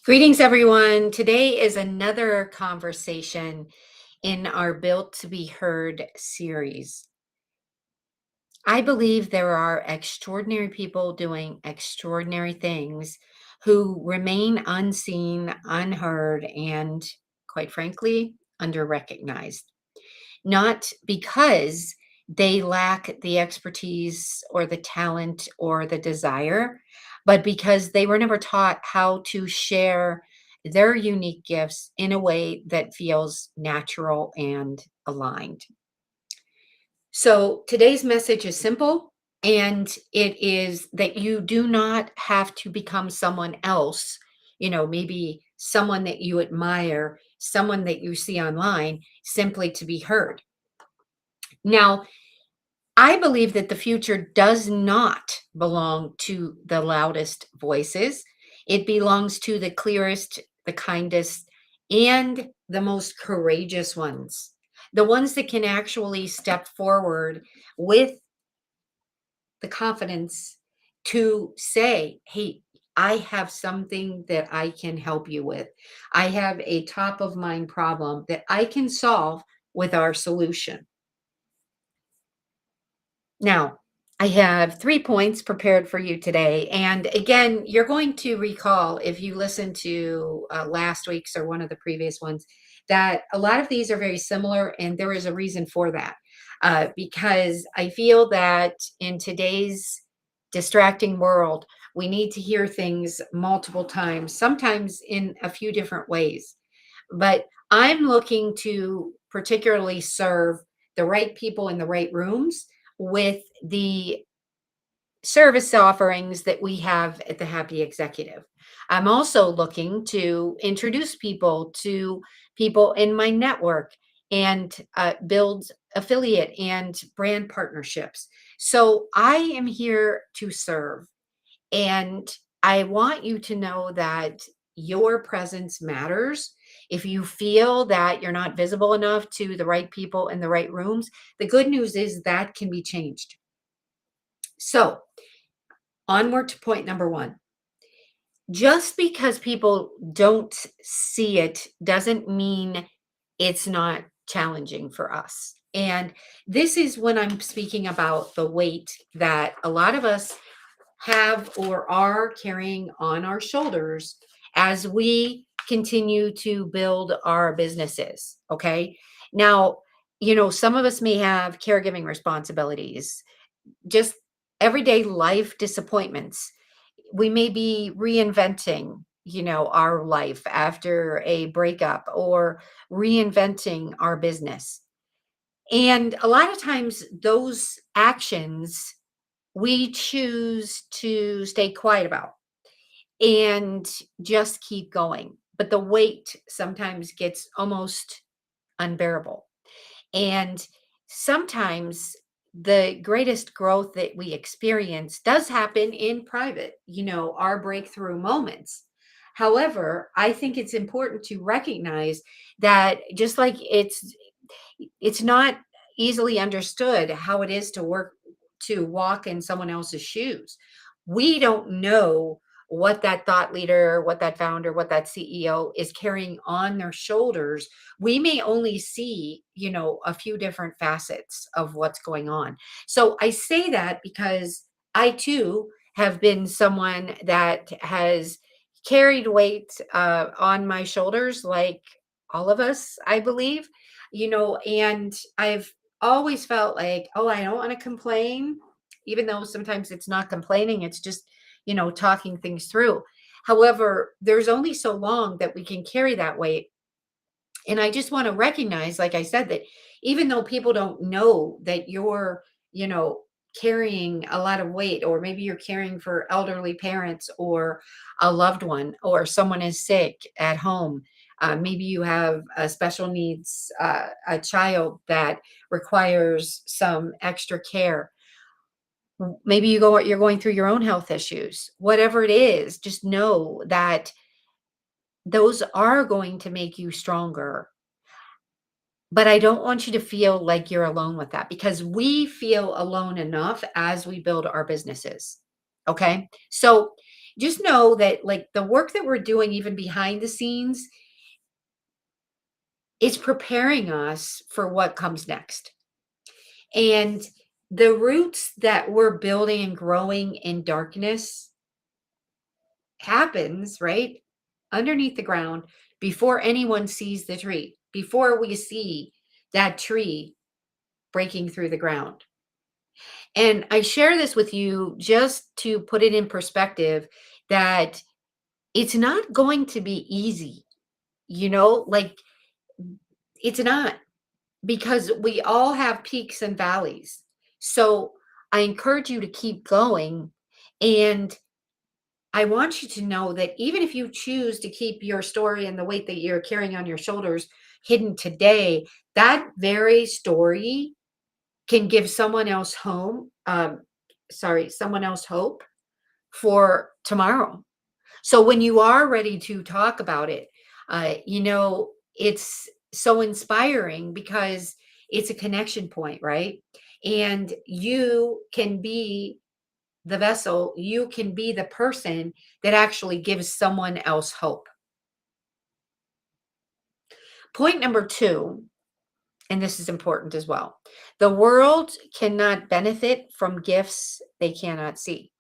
Greetings, everyone. Today is another conversation in our Built to Be Heard series. I believe there are extraordinary people doing extraordinary things who remain unseen, unheard, and quite frankly, underrecognized. Not because they lack the expertise or the talent or the desire, but because they were never taught how to share their unique gifts in a way that feels natural and aligned. So today's message is simple, and it is that you do not have to become someone else, maybe someone that you admire, someone that you see online, simply to be heard. Now, I believe that the future does not belong to the loudest voices. It belongs to the clearest, the kindest, and the most courageous ones. The ones that can actually step forward with the confidence to say, hey, I have something that I can help you with. I have a top of mind problem that I can solve with our solution. Now, I have 3 points prepared for you today, and again, you're going to recall if you listened to, last week's or one of the previous ones, that a lot of these are very similar, and there is a reason for that, because I feel that in today's distracting world, we need to hear things multiple times, sometimes in a few different ways. But I'm looking to particularly serve the right people in the right rooms with the service offerings that we have at the Happy Executive. I'm also looking to introduce people to people in my network and build affiliate and brand partnerships. So I am here to serve. And I want you to know that your presence matters. If you feel that you're not visible enough to the right people in the right rooms, the good news is that can be changed. So, onward to point number one. Just because people don't see it doesn't mean it's not challenging for us. And this is when I'm speaking about the weight that a lot of us have or are carrying on our shoulders as we continue to build our businesses. Okay. Now, some of us may have caregiving responsibilities, just everyday life disappointments. We may be reinventing, our life after a breakup or reinventing our business. And a lot of times, those actions we choose to stay quiet about and just keep going. But the weight sometimes gets almost unbearable. And sometimes the greatest growth that we experience does happen in private, our breakthrough moments. However, I think it's important to recognize that just like it's not easily understood how it is to walk in someone else's shoes. We don't know what that thought leader, what that founder, what that CEO is carrying on their shoulders. We may only see, a few different facets of what's going on. So I say that because I too have been someone that has carried weight on my shoulders, like all of us, I believe, and I've always felt like, oh, I don't want to complain, even though sometimes it's not complaining, it's just, talking things through. However, there's only so long that we can carry that weight. And I just want to recognize, like I said, that even though people don't know that you're, carrying a lot of weight, or maybe you're caring for elderly parents or a loved one, or someone is sick at home. Maybe you have a special needs, a child that requires some extra care. Maybe you're going through your own health issues. Whatever it is, just know that those are going to make you stronger. But I don't want you to feel like you're alone with that, because we feel alone enough as we build our businesses. Okay. So just know that like the work that we're doing even behind the scenes is preparing us for what comes next. And the roots that we're building and growing in darkness happens, right? Underneath the ground before anyone sees the tree, before we see that tree breaking through the ground. And I share this with you just to put it in perspective that it's not going to be easy, like it's not, because we all have peaks and valleys. So I encourage you to keep going. And I want you to know that even if you choose to keep your story and the weight that you're carrying on your shoulders hidden today, that very story can give someone else someone else hope for tomorrow. So when you are ready to talk about it, it's so inspiring because it's a connection point, right? And you can be the vessel, you can be the person that actually gives someone else hope. Point number two, and this is important as well, the world cannot benefit from gifts they cannot see.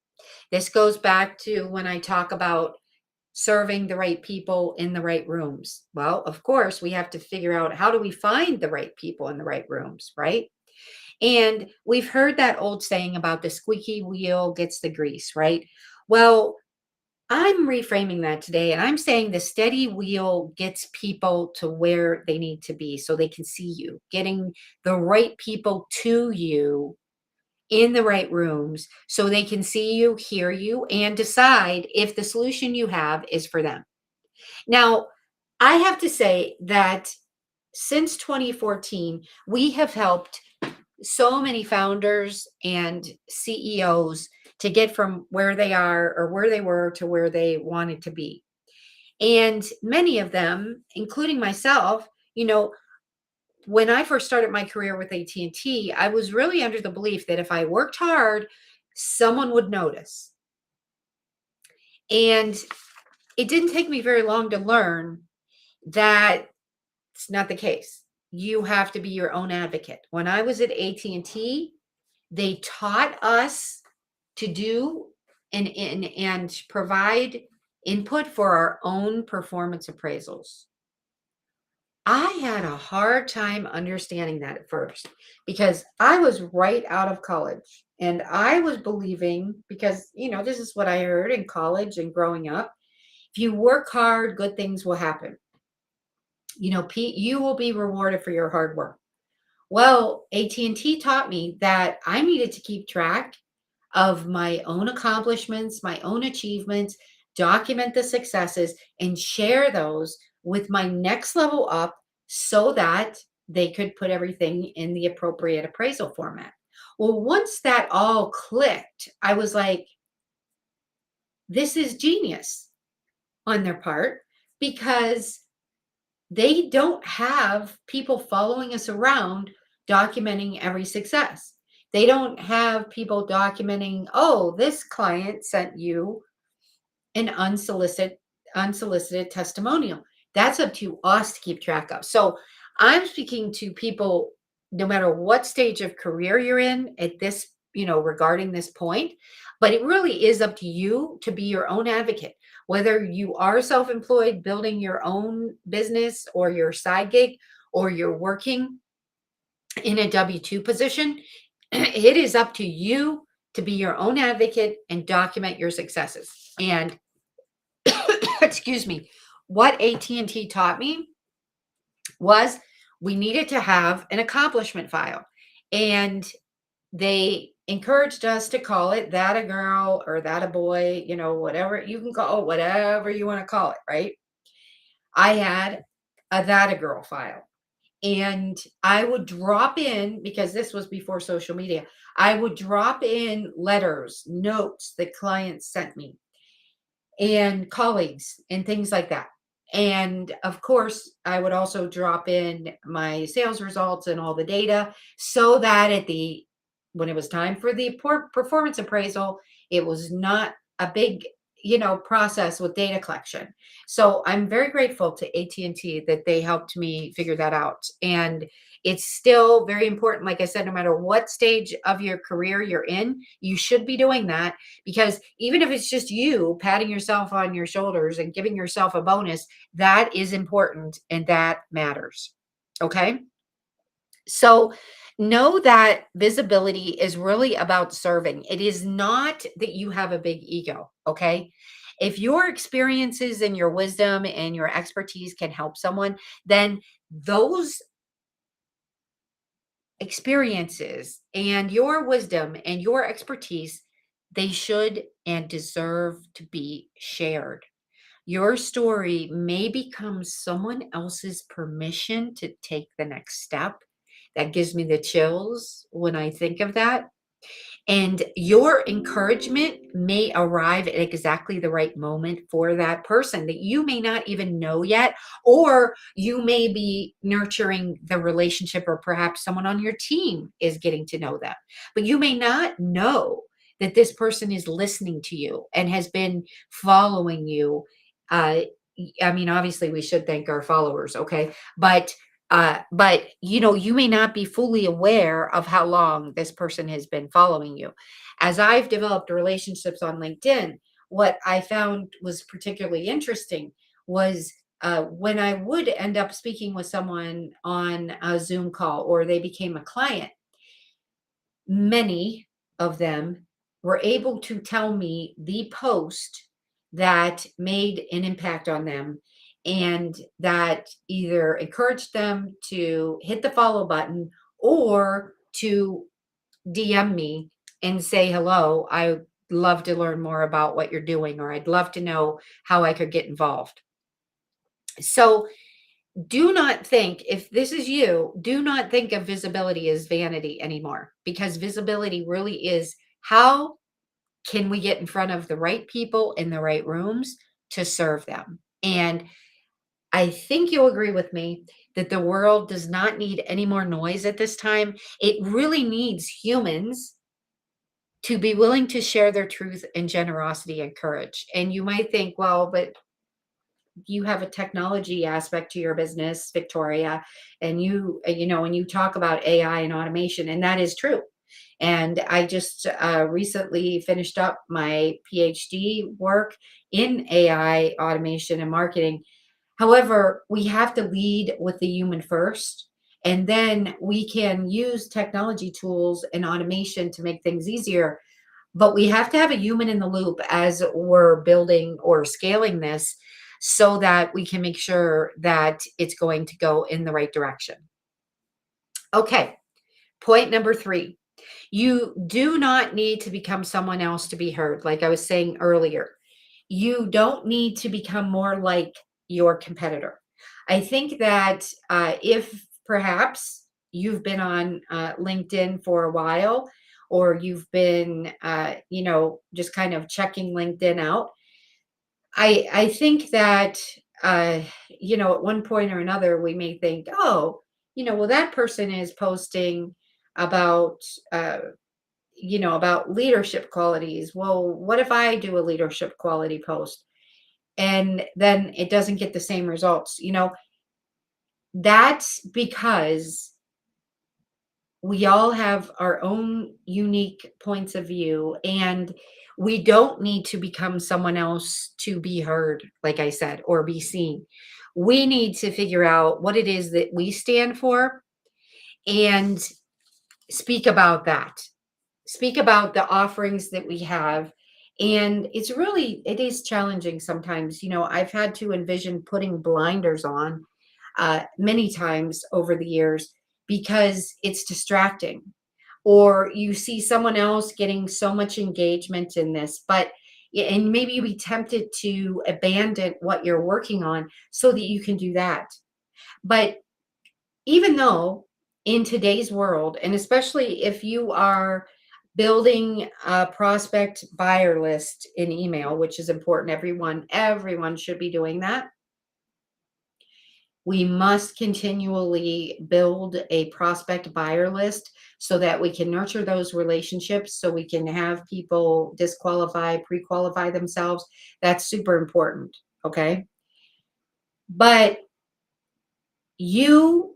This goes back to when I talk about serving the right people in the right rooms. Well, of course, we have to figure out how do we find the right people in the right rooms, right? And we've heard that old saying about the squeaky wheel gets the grease, right? Well, I'm reframing that today and I'm saying the steady wheel gets people to where they need to be so they can see you, getting the right people to you in the right rooms so they can see you, hear you, and decide if the solution you have is for them. Now, I have to say that since 2014, we have helped so many founders and CEOs to get from where they are or where they were to where they wanted to be. And many of them, including myself, when I first started my career with AT&T, I was really under the belief that if I worked hard, someone would notice. And it didn't take me very long to learn that it's not the case. You have to be your own advocate. When I was at AT&T, they taught us to do and provide input for our own performance appraisals. I had a hard time understanding that at first because I was right out of college and I was believing, because, this is what I heard in college and growing up. If you work hard, good things will happen. Pete, you will be rewarded for your hard work. Well, AT&T taught me that I needed to keep track of my own accomplishments, my own achievements, document the successes, and share those with my next level up so that they could put everything in the appropriate appraisal format. Well, once that all clicked, I was like, this is genius on their part, because they don't have people following us around documenting every success. They don't have people documenting, oh, this client sent you an unsolicited testimonial. That's up to us to keep track of. So I'm speaking to people, no matter what stage of career you're in at this, regarding this point, but it really is up to you to be your own advocate. Whether you are self-employed, building your own business or your side gig, or you're working in a W-2 position, it is up to you to be your own advocate and document your successes. And excuse me, what AT&T taught me was we needed to have an accomplishment file. And they encouraged us to call it that a girl or that a boy, whatever you can call, whatever you want to call it, right? I had a that a girl file. And I would drop in, because this was before social media, I would drop in letters, notes that clients sent me and colleagues and things like that. And of course, I would also drop in my sales results and all the data so that when it was time for the performance appraisal, it was not a big, process with data collection. So I'm very grateful to AT&T that they helped me figure that out. And it's still very important. Like I said, no matter what stage of your career you're in, you should be doing that, because even if it's just you patting yourself on your shoulders and giving yourself a bonus, that is important and that matters. Okay. So know that visibility is really about serving. It is not that you have a big ego. Okay. If your experiences and your wisdom and your expertise can help someone, then those experiences and your wisdom and your expertise, they should and deserve to be shared. Your story may become someone else's permission to take the next step. That gives me the chills when I think of that. And your encouragement may arrive at exactly the right moment for that person that you may not even know yet, or you may be nurturing the relationship, or perhaps someone on your team is getting to know them. But you may not know that this person is listening to you and has been following you. I mean, obviously, we should thank our followers, okay? But you may not be fully aware of how long this person has been following you. As I've developed relationships on LinkedIn, what I found was particularly interesting was when I would end up speaking with someone on a Zoom call or they became a client, many of them were able to tell me the post that made an impact on them and that either encouraged them to hit the follow button or to DM me and say hello. I love to learn more about what you're doing, or I'd love to know how I could get involved. So do not think, if this is you, do not think of visibility as vanity anymore, because visibility really is how can we get in front of the right people in the right rooms to serve them. And I think you'll agree with me that the world does not need any more noise at this time. It really needs humans to be willing to share their truth and generosity and courage. And you might think, well, but you have a technology aspect to your business, Victoria, and when you talk about AI and automation, and that is true. And I just recently finished up my PhD work in AI automation and marketing. However, we have to lead with the human first, and then we can use technology tools and automation to make things easier. But we have to have a human in the loop as we're building or scaling this, so that we can make sure that it's going to go in the right direction. Okay, point number 3. You do not need to become someone else to be heard. Like I was saying earlier, you don't need to become more like your competitor. I think that if perhaps you've been on LinkedIn for a while, or you've been, just kind of checking LinkedIn out, I think that, at one point or another, we may think, oh, well, that person is posting about, about leadership qualities. Well, what if I do a leadership quality post? And then it doesn't get the same results. That's because we all have our own unique points of view, and we don't need to become someone else to be heard, like I said, or be seen. We need to figure out what it is that we stand for and speak about that. Speak about the offerings that we have. And it is challenging sometimes. I've had to envision putting blinders on many times over the years, because it's distracting. Or you see someone else getting so much engagement in this, and maybe you be tempted to abandon what you're working on so that you can do that. But even though in today's world, and especially if you are building a prospect buyer list in email, which is important, everyone should be doing that. We must continually build a prospect buyer list so that we can nurture those relationships, so we can have people disqualify, pre-qualify themselves. That's super important, okay? But you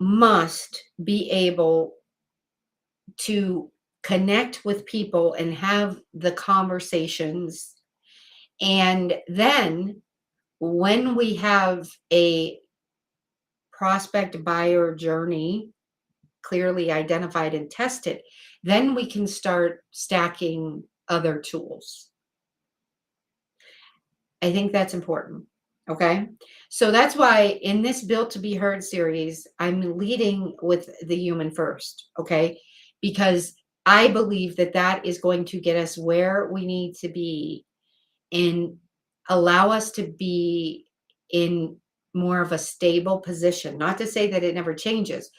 must be able to connect with people and have the conversations. And then when we have a prospect buyer journey clearly identified and tested, then we can start stacking other tools. I think that's important. Okay. So that's why in this Built to Be Heard series, I'm leading with the human first. Okay. Because I believe that that is going to get us where we need to be and allow us to be in more of a stable position. Not to say that it never changes,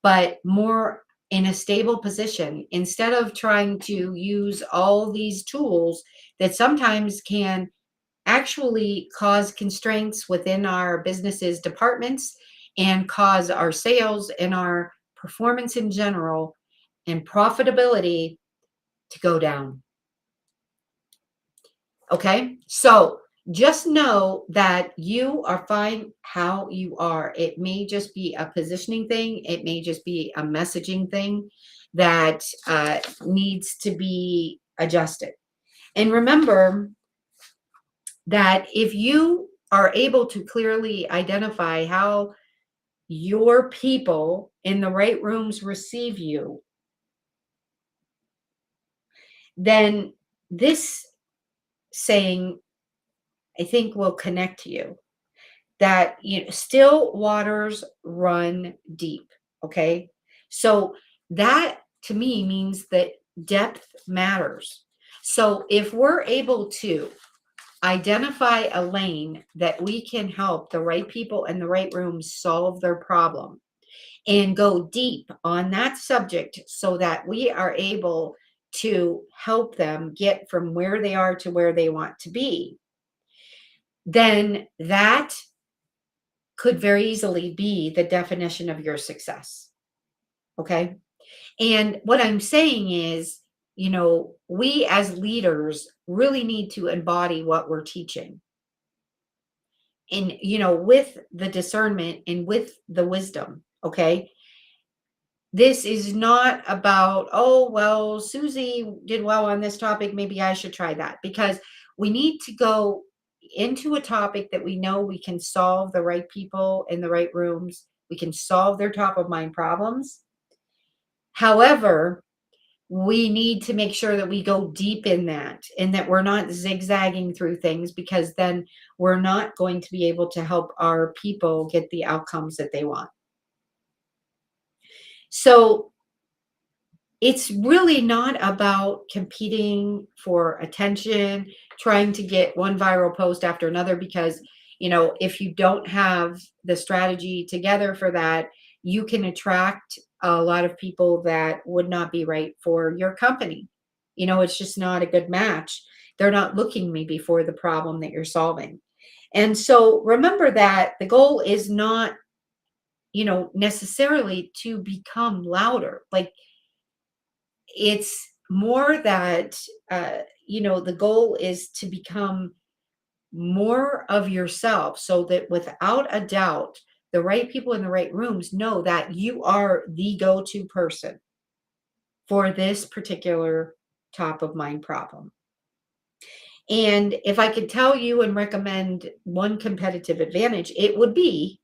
but more in a stable position instead of trying to use all these tools that sometimes can actually cause constraints within our businesses departments and cause our sales and our performance in general and profitability to go down. Okay, so just know that you are fine how you are. It may just be a positioning thing, it may just be a messaging thing that needs to be adjusted. And remember that if you are able to clearly identify how your people in the right rooms receive you, then this saying, I think, will connect to you. That, you know, still waters run deep. Okay. So that to me means that depth matters. So if we're able to identify a lane that we can help the right people in the right rooms solve their problem and go deep on that subject so that we are able to help them get from where they are to where they want to be, then that could very easily be the definition of your success. Okay. And what I'm saying is, you know, we as leaders really need to embody what we're teaching. And, you know, with the discernment and with the wisdom. Okay. This is not about, oh, well, Susie did well on this topic. Maybe I should try that, because we need to go into a topic that we know we can solve the right people in the right rooms. We can solve their top of mind problems. However, we need to make sure that we go deep in that and that we're not zigzagging through things, because then we're not going to be able to help our people get the outcomes that they want. So it's really not about competing for attention, trying to get one viral post after another, because, you know, if you don't have the strategy together for that, you can attract a lot of people that would not be right for your company. You know, it's just not a good match. They're not looking maybe for the problem that you're solving. And so remember that the goal is not, you know, necessarily to become louder. Like, it's more that, you know, the goal is to become more of yourself, so that without a doubt, the right people in the right rooms know that you are the go-to person for this particular top of mind problem. And if I could tell you and recommend one competitive advantage, it would be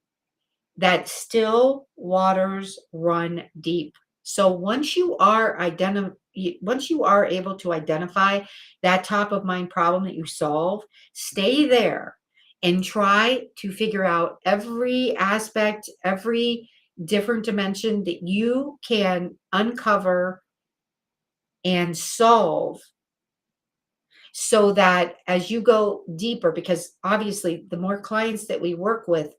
that still waters run deep. So once you are able to identify that top of mind problem that you solve, stay there and try to figure out every aspect, every different dimension that you can uncover and solve, so that as you go deeper, because obviously the more clients that we work with,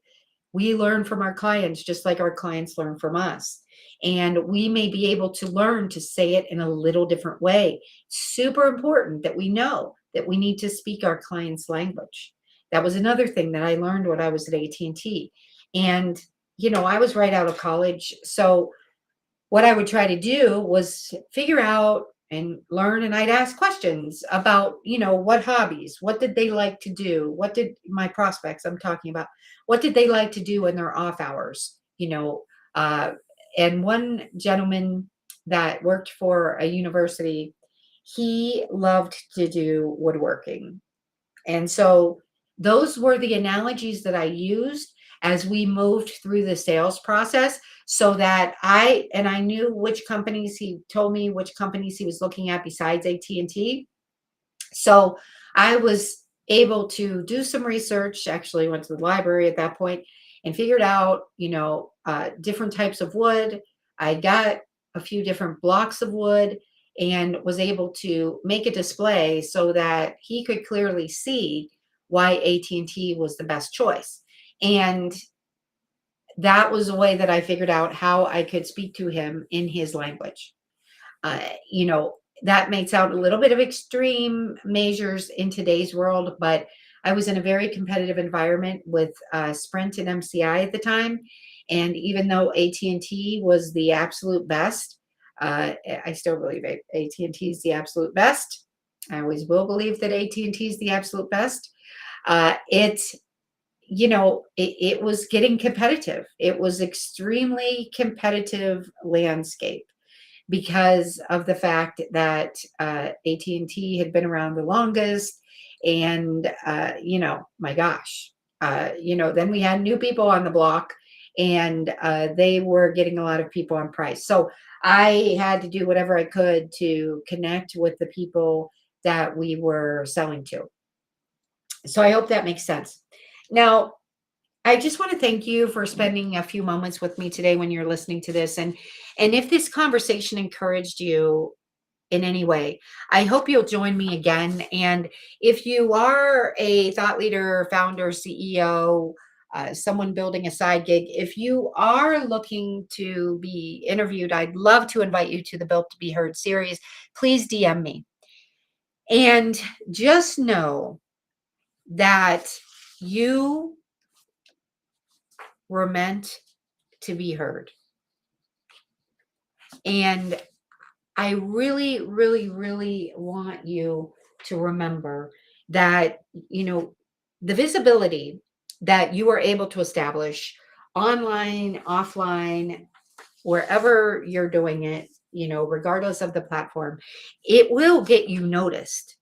we learn from our clients just like our clients learn from us. And we may be able to learn to say it in a little different way. Super important that we know that we need to speak our clients' language. That was another thing that I learned when I was at AT&T. And, I was right out of college. So what I would try to do was figure out and learn, and I'd ask questions about, what hobbies, what did they like to do? What did my prospects I'm talking about, what did they like to do in their off hours? Uh, and one gentleman that worked for a university, he loved to do woodworking. And so those were the analogies that I used as we moved through the sales process, so that I knew which companies he told me which companies he was looking at besides AT&T. So I was able to do some research, actually went to the library at that point and figured out, different types of wood. I got a few different blocks of wood and was able to make a display so that he could clearly see why AT&T was the best choice. And that was a way that I figured out how I could speak to him in his language. Uh, you know, that may sound a little bit of extreme measures in today's world, but I was in a very competitive environment with Sprint and MCI at the time. And even though AT&T was the absolute best, I still believe AT&T is the absolute best. I always will believe that AT&T is the absolute best. It it was getting competitive. It was extremely competitive landscape because of the fact that AT&T had been around the longest. And, my gosh, then we had new people on the block, and they were getting a lot of people on price. So I had to do whatever I could to connect with the people that we were selling to. So I hope that makes sense. Now, I just want to thank you for spending a few moments with me today when you're listening to this. And if this conversation encouraged you in any way, I hope you'll join me again. And if you are a thought leader, founder, CEO, someone building a side gig, if you are looking to be interviewed, I'd love to invite you to the Built to Be Heard series. Please DM me. And just know that you were meant to be heard. And I really, really, really want you to remember that, the visibility that you are able to establish online, offline, wherever you're doing it, regardless of the platform, it will get you noticed.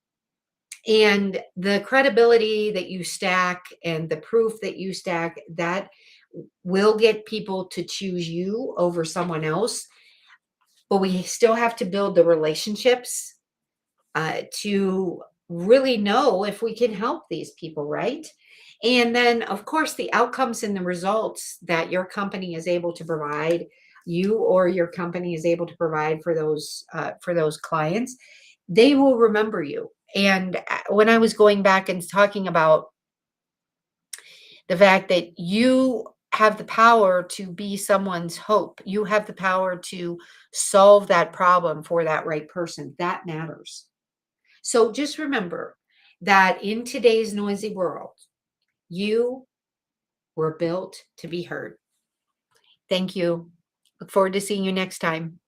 And the credibility that you stack and the proof that you stack, that will get people to choose you over someone else. But we still have to build the relationships to really know if we can help these people, right? And then, of course, the outcomes and the results that your company is able to provide, you or your company is able to provide for those clients, they will remember you. And when I was going back and talking about the fact that you have the power to be someone's hope, you have the power to solve that problem for that right person, that matters. So just remember that in today's noisy world, you were built to be heard. Thank you. Look forward to seeing you next time.